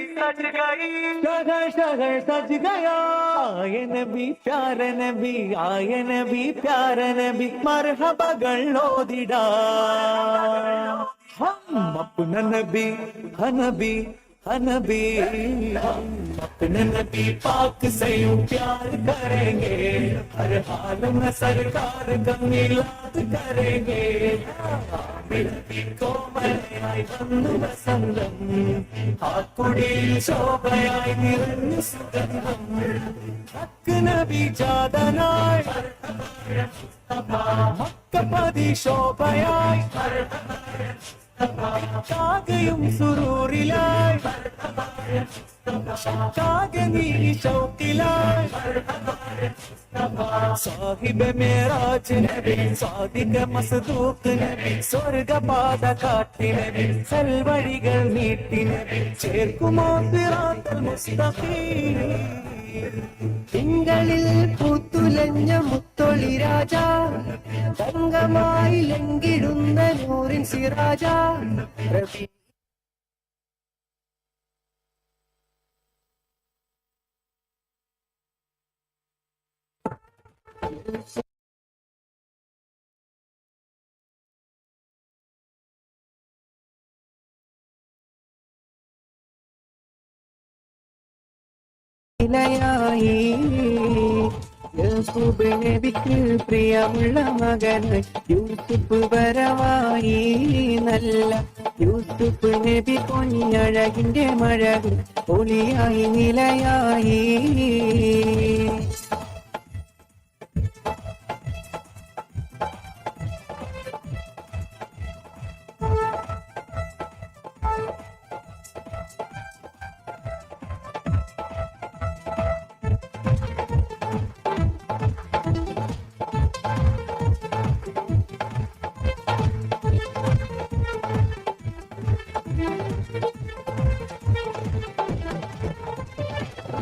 शहर शहर सज गया, आए नबी प्यारे नबी, आए नबी प्यारे नबी, मरहबा गल्लोदिडा हम अपना नबी हनबी हनबी, हम अपने नबी पाक से यूं प्यार करेंगे, हर हाल में सरकार का मिलाद करेंगे, നബി കോമലയായി വന്നു വസന്തം, ആ കുടിയിൽ ശോഭയായി നിറഞ്ഞു സുഗന്ധം, ഹക്ക് നബി ജാതനായി മക്കപതി ശോഭയായി, കാകയും സുറൂറിലായി, കാകനീ ശൗക്കിലായി, സാഹിബ് മേറാജ് നബി, സാദിഖ് മസ്ദൂഖ് നബി, സ്വർഗപാത കാട്ടി നബി, സൽവഴികൾ നീട്ടി നബി, ചേർക്കുമോ സിറാത്തുൽ മുസ്തഖീം. തിങ്കളിൽ പൂത്തുലഞ്ഞ മുത്തൊളി രാജ, തങ്കമായി ലംഘിടുന്ന നൂറിൻ സിറാജ, ായി യൂസുഫ് നബിക്ക് പ്രിയമുള്ള മകന് യൂസുഫ് വരവായി, നല്ല യൂസുഫ് നബി പൊന്നഴകിന്റെ മഴക് ഒളിയായി നിലയായി.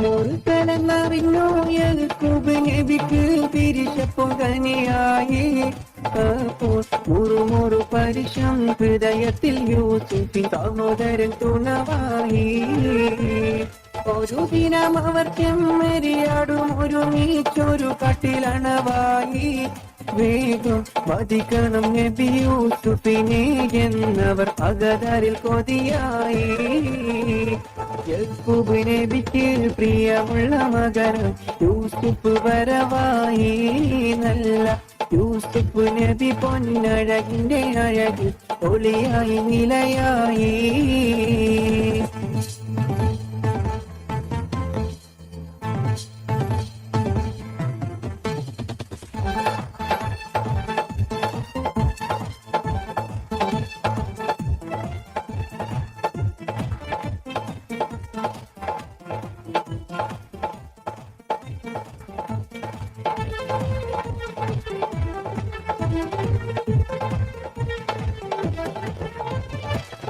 മുറുകലെന്നറിഞ്ഞു യാക്കൂബ് നബിക്ക് പിരിശപ്പോ കനിയായി, മുറുമുറു പരിശം ഹൃദയത്തിൽ യൂസുഫിൻ സഹോദരൻ തുണവായി. ഒരു ദിനം അവർ ചെമ്മരിയാടും ഒരുമിച്ചൊരു കട്ടിലണവായി, വേഗം വധിക്കണം നബി യൂസുഫിനെ എന്നവർ അഗദരിൽ കൊതിയായി. യാക്കൂബ് നബിക്ക് പ്രിയമുള്ള മകൻ യൂസുഫ് വരവായി, നല്ല യൂസുഫ് നബി പൊന്നഴകിന്റെ അഴക് ഒളിയായി നിലയായി.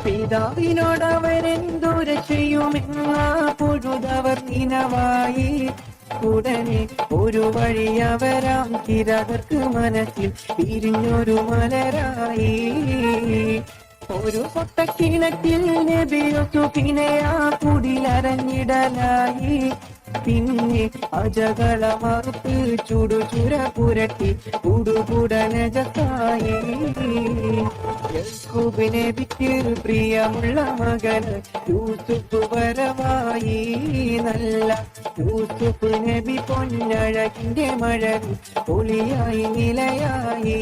പിതാവിനോടവരെന്തുര ചെയ്യുമെന്ന പൊഴുതവർ നിനവായി, ഉടനെ ഒരു വഴി അവരാം കിരാതർക്ക് മനസ്സിൽ പിരിഞ്ഞൊരു മലരായി. ഒരു പൊട്ടക്കിണറ്റിൽ നബി യൂസുഫിനെ ആ കുടിലരഞ്ഞിടലായി, പിന്നെ അജകള മറുത്ത് ചുടുചുര പുരട്ടി ഉടുകുടനജത്തായി. യാക്കൂബ് നബിക്ക് പ്രിയമുള്ള മകൻ യൂസുഫ് വരവായി, നല്ല യൂസുഫ് നബി പൊന്നഴകിന്റെ മഴക് ഒളിയായി നിലയായി.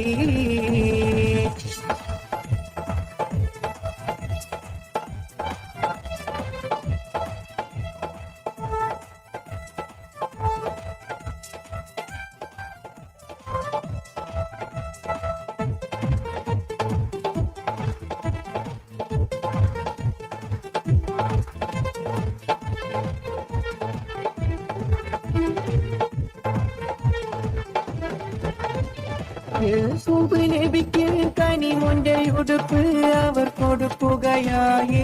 യൂസുഫ് നബിക്ക് കനിമൊന്റെ ഉടുപ്പ് അവർ കൊടുക്കുകയായി,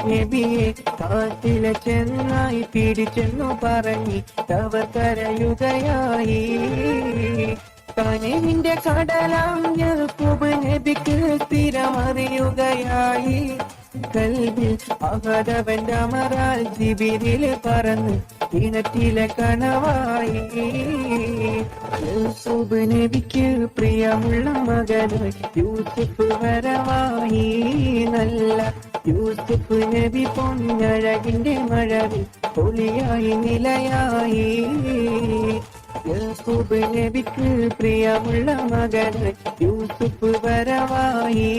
നബിയെ കാട്ടിലെ ചെന്നായി പിടിച്ചെന്നു പറഞ്ഞ് അവർ കരയുകയായി. കനിവിന്റെ കടലാം യാക്കൂബ് നബിക്ക് സ്ഥിരമറിയുകയായി, കൽവിൽ അഹദവന്റെ അമരാൽ ജിബിരിൽ പറന്ന് കിണറ്റിലെ കനവായി. യൂസുഫ് നബിക്ക് പ്രിയമുള്ള മകന് യൂസുഫ് വരവായി. നല്ല യൂസുഫ് നബി പൊന്നഴകിന്റെ മഴവിൽ പൊളിയായി നിലയായി. യൂസുഫ് നബിക്ക് പ്രിയമുള്ള മകന് യൂസുഫ് വരവായി.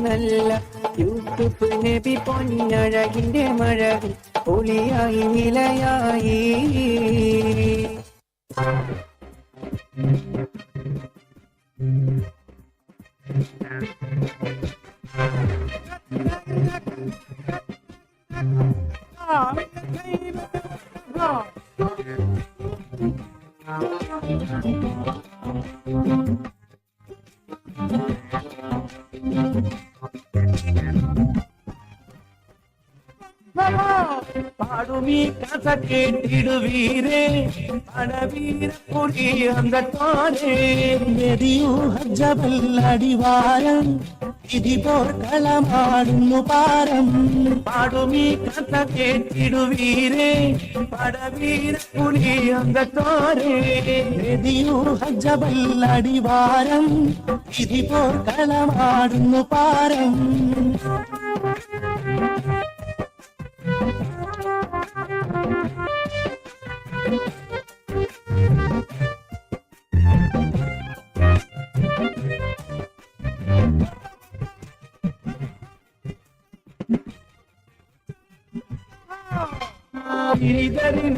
നല്ല യൂസുഫ് നബി പൊന്നഴകിന്റെ മഴവിൽ പൊളിയായി നിലയായി. പാടുമീ കഥ കേട്ടിടുവീരേ പടവീര പുലി അന്തത്തോരേ ഹജ്ജബല്ലടിവാരം ഇതിപോർ കളമാടുന്നു പാരം. പാടുമീ കഥ കേട്ടിടുവീരേ പടവീര പുലി അന്തത്തോരേ ഹജ്ജബല്ലടിവാരം ഇതിപോർ കളമാടുന്നു പാരം.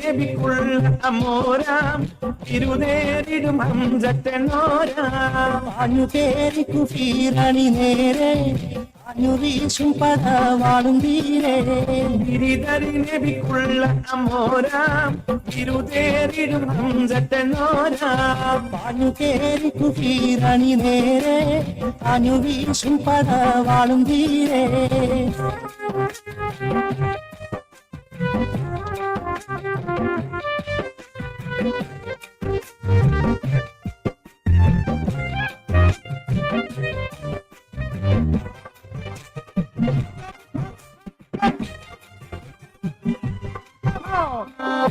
നബിക്കുള്ള അമോരാം തിരുനേരിടും ഹംസറ്റനോരാം അനു തേരി കുഫീരണി നേരെ അനുവീശും പദവാളും തീരെ. ഗിരിധരി നബിക്കുള്ള അമോരാം തിരുനേരിടും ഹംസറ്റനോരാം അനു തേരി കുഫീരണി നേരെ അനുവീശും പദവാളും തീരെ.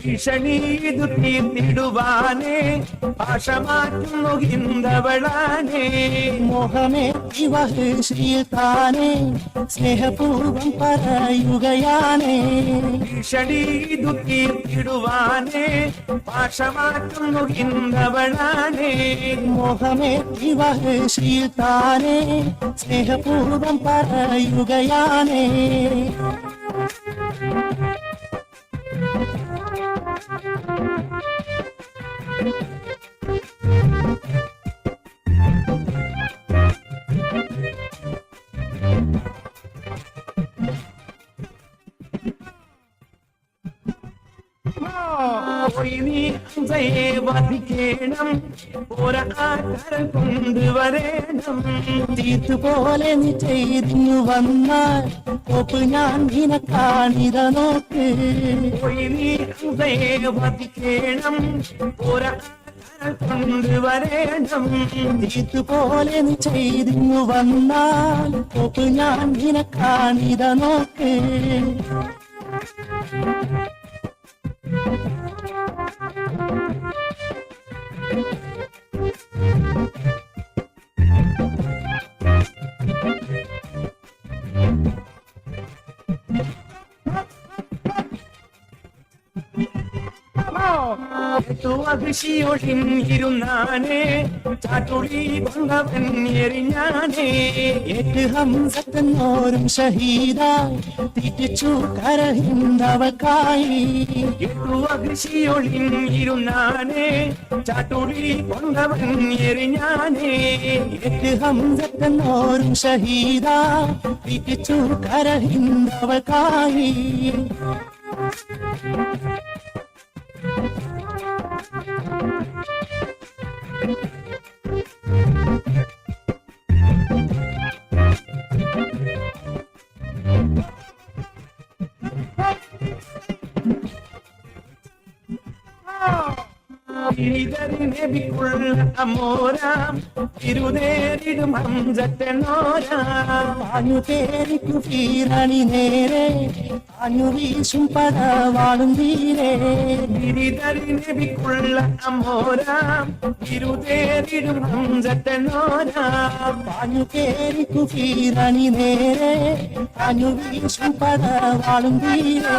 ഭീഷണീതു തീർത്തിടുവാനേ ഭാഷമാറ്റുന്നു ഹിന്ദവളാനേ. മോഹമേ ഇവഹ് ശ്രീതാനേ സ്നേഹപൂർവം പറയുകയാണേ. ഭീഷണീതു തീർത്തിടുവാനേ ഭാഷമാറ്റുന്നു ഹിന്ദവളാനേ. മോഹമേ ഇവഹ് ശ്രീതാനേ സ്നേഹപൂർവം പറയുകയാണേ. വധിക്കേണം ഒരാക്കര കൊണ്ടുവരേണം. തീർത്തുപോലെ നീ ചെയ്തിങ്ങു വന്നാൽ ഒപ്പ് ഞാൻ നിനക്കാണിത നോക്ക്. നീ വധിക്കേണം ഒരാക്കര കൊണ്ടുവരേണം. തീർത്തുപോലെ നീ ചെയ്തിങ്ങു വന്നാൽ ഒപ്പ് ഞാൻ നിനക്കാണിത നോക്ക്. ൊഴിഞ്ഞിരുന്നാനേ ചാട്ടുളി കൊണ്ടവൻ എറിഞ്ഞാനേ. എട്ട് ഹംസത്തെന്നോരും ഷഹീദായി തിരിച്ചു കരഹിന്ദവക്കായി. എട്ടു അകൃഷിയൊഴിഞ്ഞിരുന്നാനേ ചാട്ടുളി കൊണ്ടവൻ എറിഞ്ഞാനേ. എട്ട് ഹംസത്തെന്നോരും ഷഹീദായി തിരിച്ചു കരഹിന്ദവക്കായി. തിരിതരി നബിക്കുള്ള അമോരാം തിരുനേരിടും ഹംസറ്റനോരാം പാഞ്ഞു തേരിക്കു പീരണി നേരെ പാഞ്ഞു വീശും പടവാളും തീരെ തിരിതരി നബിക്കുള്ള അമോരാം തിരുനേരിടും ഹംസറ്റനോരാം പാഞ്ഞു തേരിക്കു പീരണി നേരെ പാഞ്ഞു വീശും പടവാളും തീരെ